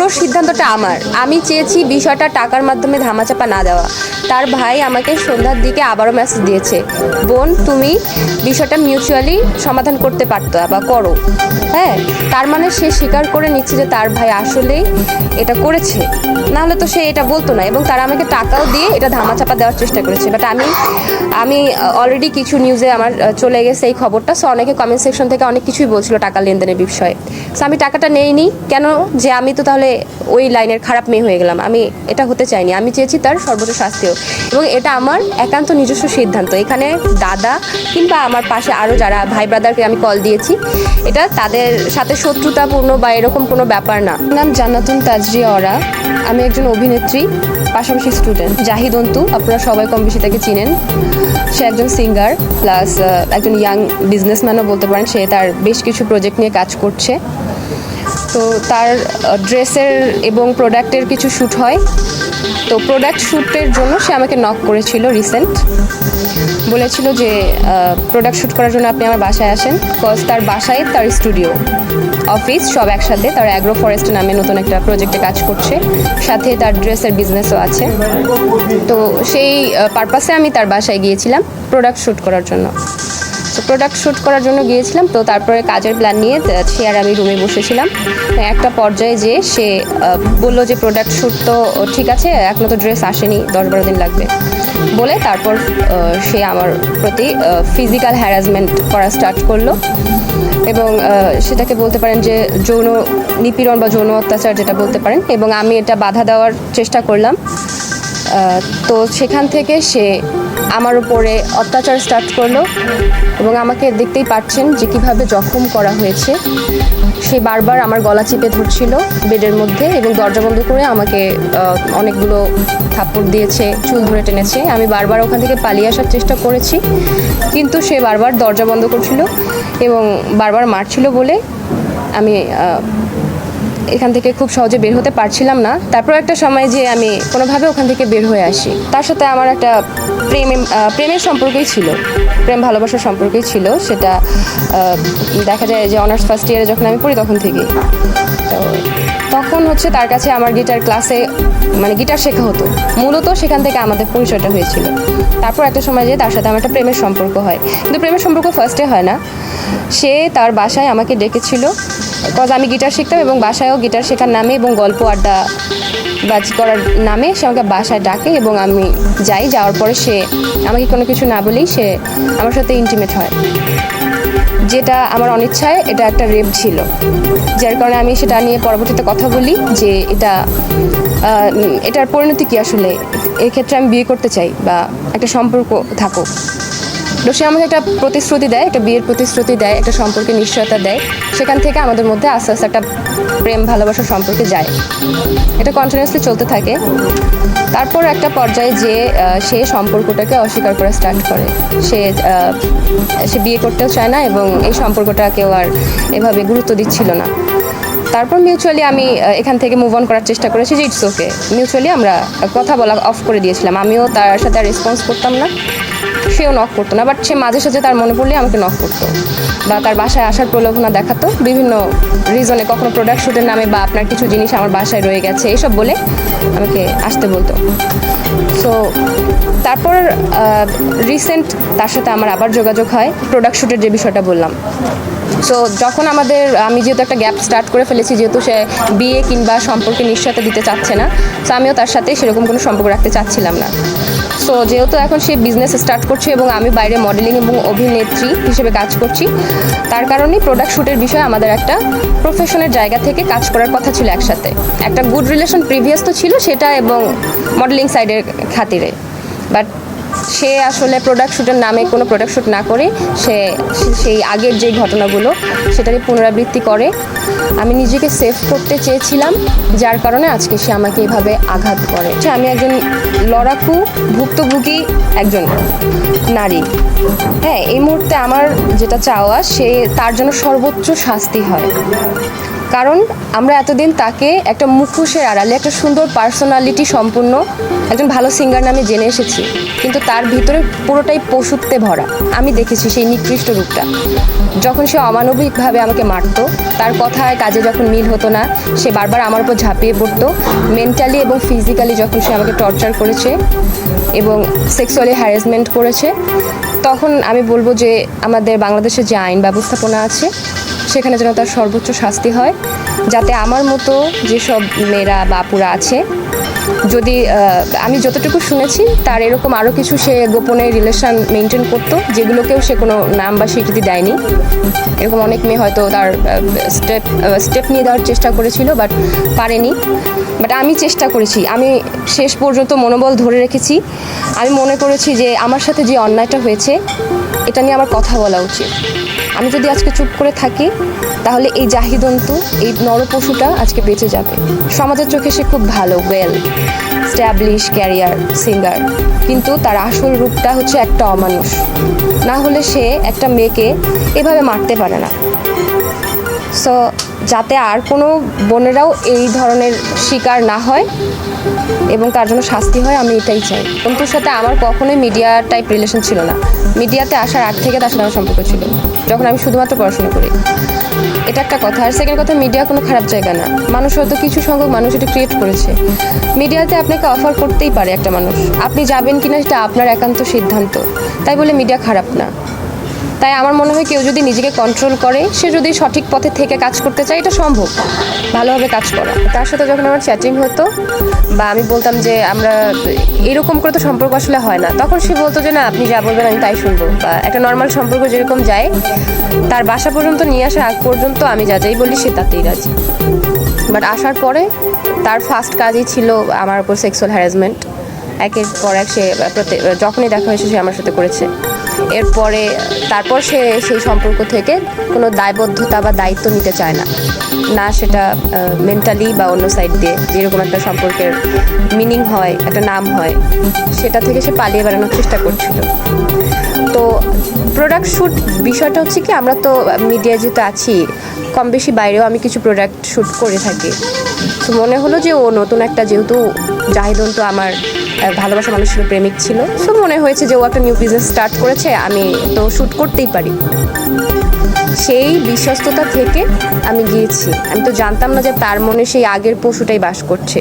পুরো সিদ্ধান্তটা আমার। আমি চেয়েছি বিষয়টা টাকার মাধ্যমে ধামাচাপা না দেওয়া। তার ভাই আমাকে সন্ধ্যার দিকে আবারও মেসেজ দিয়েছে, বোন তুমি বিষয়টা মিউচুয়ালি সমাধান করতে পারতো বা করো। হ্যাঁ, তার মানে সে স্বীকার করে নিচ্ছে যে তার ভাই আসলেই এটা করেছে, নাহলে তো সে এটা বলতো না। এবং তারা আমাকে টাকাও দিয়ে এটা ধামাচাপা দেওয়ার চেষ্টা করেছে। বাট আমি অলরেডি কিছু নিউজে আমার চলে গেছে এই খবরটা। সো অনেকে কমেন্ট সেকশন থেকে অনেক কিছুই বলছিল টাকা লেনদেনের বিষয়ে। সো আমি টাকাটা নেইনি কেন, যে আমি তো তাহলে ওই লাইনের খারাপ মেয়ে হয়ে গেলাম। আমি এটা হতে চাইনি। আমি চেয়েছি তার সর্বোচ্চ শাস্তিও, এবং এটা আমার একান্ত নিজস্ব সিদ্ধান্ত। এখানে দাদা কিংবা আমার পাশে আরও যারা ভাই ব্রাদারকে আমি কল দিয়েছি, এটা তাদের সাথে শত্রুতাপূর্ণ বা এরকম কোনো ব্যাপার না। নাম জান্নাতুন তাজরিয়া অরা। আমি একজন অভিনেত্রী, পাশাপাশি স্টুডেন্ট। জাহিদ অন্তু, আপনারা সবাই কম বেশি তাকে চিনেন। সে একজন সিঙ্গার প্লাস একজন ইয়াং বিজনেসম্যানও বলতে পারেন। সে তার বেশ কিছু প্রজেক্ট নিয়ে কাজ করছে। তো তার ড্রেসের এবং প্রোডাক্টের কিছু শ্যুট হয়। তো প্রোডাক্ট শ্যুটের জন্য সে আমাকে নক করেছিল রিসেন্ট, বলেছিল যে প্রোডাক্ট শ্যুট করার জন্য আপনি আমার বাসায় আসেন। বিকজ তার বাসায় তার স্টুডিও, অফিস সব একসাথে। তার অ্যাগ্রো ফরেস্ট নামে নতুন একটা প্রজেক্টে কাজ করছে, সাথে তার ড্রেসের বিজনেসও আছে। তো সেই পারপাসে আমি তার বাসায় গিয়েছিলাম প্রোডাক্ট শ্যুট করার জন্য। তো প্রোডাক্ট শ্যুট করার জন্য গিয়েছিলাম। তো তারপরে কাজের প্ল্যান নিয়ে সে আর আমি রুমে বসেছিলাম। একটা পর্যায়ে যে সে বললো যে প্রোডাক্ট শ্যুট তো ঠিক আছে, এখনও তো ড্রেস আসেনি, 10-12 দিন লাগবে বলে তারপর সে আমার প্রতি ফিজিক্যাল হ্যারাসমেন্ট করা স্টার্ট করলো। এবং সেটাকে বলতে পারেন যে যৌন নিপীড়ন বা যৌন অত্যাচার যেটা বলতে পারেন। এবং আমি এটা বাধা দেওয়ার চেষ্টা করলাম। তো সেখান থেকে সে আমার উপরে অত্যাচার স্টার্ট করলো। এবং আমাকে দেখতেই পাচ্ছেন যে কীভাবে জখম করা হয়েছে। সে বারবার আমার গলা চিপে ধরছিল বেডের মধ্যে এবং দরজা বন্ধ করে আমাকে অনেকগুলো থাপ্পড় দিয়েছে, চুল ধরে টেনেছে। আমি বারবার ওখান থেকে পালিয়ে আসার চেষ্টা করেছি, কিন্তু সে বারবার দরজা বন্ধ করছিল এবং বারবার মারছিল বলে আমি এখান থেকে খুব সহজে বের হতে পারছিলাম না। তারপর একটা সময় যে আমি কোনোভাবে ওখান থেকে বের হয়ে আসি। তার সাথে আমার একটা প্রেমের সম্পর্কই ছিল, প্রেম ভালোবাসার সম্পর্কই ছিল। সেটা দেখা যায় যে অনার্স ফার্স্ট ইয়ারে যখন আমি পড়ি তখন থেকেই। তো তখন হচ্ছে তার কাছে আমার গিটার ক্লাসে মানে গিটার শেখা হতো, মূলত সেখান থেকে আমাদের পরিচয়টা হয়েছিল। তারপর একটা সময় যে তার সাথে আমার একটা প্রেমের সম্পর্ক হয়, কিন্তু প্রেমের সম্পর্ক ফার্স্টে হয় না। সে তার বাসায় আমাকে ডেকেছিল, বিকজ আমি গিটার শিখতাম এবং বাসায়ও গিটার শেখার নামে এবং গল্প আড্ডা বাজ করার নামে সে আমাকে বাসায় ডাকে এবং আমি যাই। যাওয়ার পরে সে আমাকে কোনো কিছু না বলেই সে আমার সাথে ইন্টিমেট হয়, যেটা আমার অনিচ্ছায় এটা একটা রেপ ছিল। যার কারণে আমি সেটা নিয়ে পরবর্তীতে কথা বলি যে এটার পরিণতি কী আসলে, এক্ষেত্রে আমি বিয়ে করতে চাই বা একটা সম্পর্ক থাকুক। তো সে আমাকে একটা প্রতিশ্রুতি দেয়, একটা বিয়ের প্রতিশ্রুতি দেয়, একটা সম্পর্কে নিশ্চয়তা দেয়। সেখান থেকে আমাদের মধ্যে আস্তে আস্তে একটা প্রেম ভালোবাসার সম্পর্কে যায়। এটা কন্টিনিউয়াসলি চলতে থাকে। তারপর একটা পর্যায়ে যে সে সম্পর্কটাকে অস্বীকার করা স্টার্ট করে। সে বিয়ে করতেও চায় না এবং এই সম্পর্কটাকেও আর এভাবে গুরুত্ব দিচ্ছিল না। তারপর মিউচুয়ালি আমি এখান থেকে মুভ অন করার চেষ্টা করেছি যে ইটস ওকে। মিউচুয়ালি আমরা কথা বলা অফ করে দিয়েছিলাম। আমিও তার সাথে আর রেসপন্স করতাম না, সেও নক করতো না। বাট সে মাঝে সাঝে তার মনে পড়লে আমাকে নক করতো বা তার বাসায় আসার প্রলোভনা দেখাতো বিভিন্ন রিজনে। কখনো প্রোডাক্ট শ্যুটের নামে বা আপনার কিছু জিনিস আমার বাসায় রয়ে গেছে এসব বলে আমাকে আসতে বলতো। সো তারপর রিসেন্ট তার সাথে আমার আবার যোগাযোগ হয় প্রোডাক্ট শ্যুটের যে বিষয়টা বললাম। সো যখন আমি যেহেতু একটা গ্যাপ স্টার্ট করে ফেলেছি, যেহেতু সে বিয়ে কিংবা সম্পর্কে নিশ্চয়তা দিতে চাচ্ছে না, সো আমিও তার সাথে সেরকম কোনো সম্পর্ক রাখতে চাচ্ছিলাম না। সো যেহেতু এখন সে বিজনেস স্টার্ট করছে এবং আমি বাইরে মডেলিং এবং অভিনেত্রী হিসেবে কাজ করছি, তার কারণেই প্রোডাক্ট শ্যুটের বিষয়ে আমাদের একটা প্রফেশনের জায়গা থেকে কাজ করার কথা ছিল একসাথে। একটা গুড রিলেশন প্রিভিয়াস তো ছিল সেটা এবং মডেলিং সাইডের খাতিরে। বাট সে আসলে প্রোডাক্ট শ্যুটের নামে কোনো প্রোডাক্ট শ্যুট না করে সেই আগের যে ঘটনাগুলো সেটাকে পুনরাবৃত্তি করে। আমি নিজেকে সেভ করতে চেয়েছিলাম, যার কারণে আজকে সে আমাকে এভাবে আঘাত করে। আমি একজন লড়াকু ভুক্তভোগী একজন নারী। হ্যাঁ, এই মুহূর্তে আমার যেটা চাওয়া তার জন্য সর্বোচ্চ শাস্তি হয়। কারণ আমরা এতদিন তাকে একটা মুখোশের আড়ালে একটা সুন্দর পার্সোনালিটি সম্পূর্ণ একজন ভালো সিঙ্গার নামে জেনে এসেছি, কিন্তু তার ভিতরে পুরোটাই পশুত্বে ভরা। আমি দেখেছি সেই নিকৃষ্ট রূপটা। যখন সে অমানবিকভাবে আমাকে মারতো, তার কথায় কাজে যখন মিল হতো না, সে বারবার আমার উপর ঝাঁপিয়ে পড়তো। মেন্টালি এবং ফিজিক্যালি যখন সে আমাকে টর্চার করেছে এবং সেক্সুয়ালি হ্যারাসমেন্ট করেছে, তখন আমি বলবো যে আমাদের বাংলাদেশের যে আইন ব্যবস্থাপনা আছে সেখানে যেন তার সর্বোচ্চ শাস্তি হয়, যাতে আমার মতো যেসব মেয়েরা বাপুরা আছে, যদি আমি যতটুকু শুনেছি তার এরকম আরও কিছু সে গোপনে রিলেশন মেনটেন করতো, যেগুলোকেও সে কোনো নাম বা স্বীকৃতি দেয়নি। এরকম অনেক মেয়ে হয়তো তার স্টেপ নিয়ে দেওয়ার চেষ্টা করেছিল, বাট পারেনি। বাট আমি চেষ্টা করেছি, আমি শেষ পর্যন্ত মনোবল ধরে রেখেছি। আমি মনে করেছি যে আমার সাথে যে অন্যায়টা হয়েছে এটা নিয়ে আমার কথা বলা উচিত। আমি যদি আজকে চুপ করে থাকি তাহলে এই জাহিদন্তু, এই নরপশুটা আজকে বেঁচে যাবে। সমাজের চোখে সে খুব ভালো, ওয়েল স্ট্যাবলিশ ক্যারিয়ার সিঙ্গার, কিন্তু তার আসল রূপটা হচ্ছে একটা অমানুষ। না হলে সে একটা মেয়েকে এভাবে মারতে পারে না। সো যাতে আর কোনো বোনেরাও এই ধরনের শিকার না হয় এবং তার জন্য শাস্তি হয়, আমি এটাই চাই। অন্তুর সাথে আমার কখনোই মিডিয়া টাইপ রিলেশন ছিল না। মিডিয়াতে আসার আগ থেকে তার সাথে আমার সম্পর্ক ছিল, যখন আমি শুধুমাত্র পড়াশোনা করি। এটা একটা কথা। আর সেকেন্ড কথা, মিডিয়া কোনো খারাপ জায়গা না। মানুষ হয়তো কিছু সংখ্যক মানুষ এটা ক্রিয়েট করেছে। মিডিয়াতে আপনাকে অফার করতেই পারে একটা মানুষ, আপনি যাবেন কিনা সেটা আপনার একান্ত সিদ্ধান্ত। তাই বলে মিডিয়া খারাপ না। তাই আমার মনে হয় কেউ যদি নিজেকে কন্ট্রোল করে, সে যদি সঠিক পথে থেকে কাজ করতে চায়, এটা সম্ভব ভালোভাবে কাজ করা। তার সাথে যখন আমার চ্যাটিং হতো বা আমি বলতাম যে আমরা এরকম করে তো সম্পর্ক আসলে হয় না, তখন সে বলতো যে না, আপনি যা বলবেন আমি তাই শুনবো। বা একটা নর্মাল সম্পর্ক যেরকম যায়, তার বাসা পর্যন্ত নিয়ে আসার আগ পর্যন্ত আমি যা যাই বলি সে তাতেই রাজি। বাট আসার পরে তার ফার্স্ট কাজই ছিল আমার উপর সেক্সুয়াল হ্যারাসমেন্ট। একের পর এক সে যখনই দেখা হয়েছে সে আমার সাথে করেছে। এরপরে তারপর সে সেই সম্পর্ক থেকে কোনো দায়বদ্ধতা বা দায়িত্ব নিতে চায় না, না সেটা মেন্টালি বা অন্য সাইড দিয়ে যেরকম একটা সম্পর্কের মিনিং হয়, একটা নাম হয়, সেটা থেকে সে পালিয়ে বেড়ানোর চেষ্টা করছিল। তো প্রোডাক্ট শ্যুট বিষয়টা হচ্ছে কি, আমরা তো মিডিয়ায় যেহেতু আছি, কম বেশি বাইরেও আমি কিছু প্রোডাক্ট শ্যুট করে থাকি। তো মনে হলো যে ও নতুন একটা, যেহেতু জাহিদন্তু আমার ভালোবাসা মানুষের প্রেমিক ছিল, সো মনে হয়েছে যে ও একটা নিউ বিজনেস স্টার্ট করেছে, আমি তো শ্যুট করতেই পারি। সেই বিশ্বস্ততা থেকে আমি গিয়েছি। আমি তো জানতাম না যে তার মনে সেই আগের পশুটাই বাস করছে।